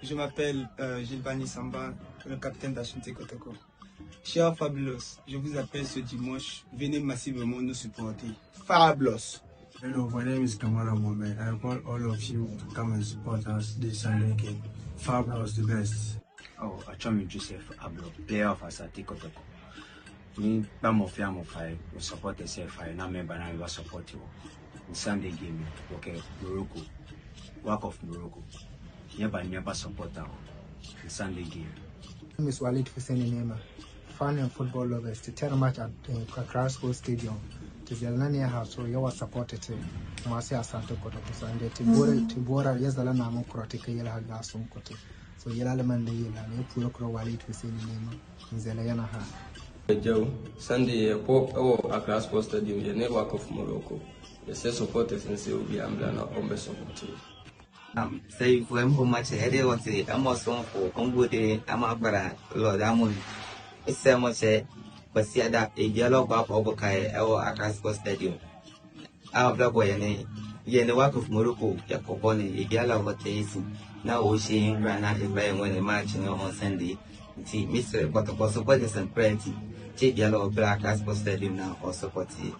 Je m'appelle Gilbani Samba, le capitaine d'Asante Kotoko. Chers Fabulous, je vous appelle ce dimanche. Venez massivement nous supporter. Fabulous! Hello, my name is Kamara Mohamed. I call all of you to come and support us this Sunday game. Fabulous, the best. Oh, Achami Joseph Abro, player of Asante Kotoko. Me, I'm of five. We support the self-fire. Now, member, I will support you. In Sunday game, okay, Morocco, work of Morocco. Never support our in Sunday game. My name is Walid Hussein, fan and football lovers. To tell a match at Accra School Stadium. To the Alania House, so you are supported. Masi Asante Kotoko Sunday. Tibora, yes, the Lana Mokratica Yala Gasum Koto. So Yala Manda Yala, you put Walid Hussein in Zelayana. Joe, Sunday, Pope or Accra School Stadium, the network of Morocco. The sales supporters and say, we are almost supported. Say for him, much headache on the Amazon for Congo, Amabara, Lord Amon. It's so much, but see that a yellow bab over Kai or Accra School Stadium. Our black boy, and the work of Morocco, Yakoboni, a yellow what they see. Now, Ocean Grana is buying when a match on Sunday. See, Mr. Kotoko supporters and friends. Take yellow black Accra School Stadium now or support it.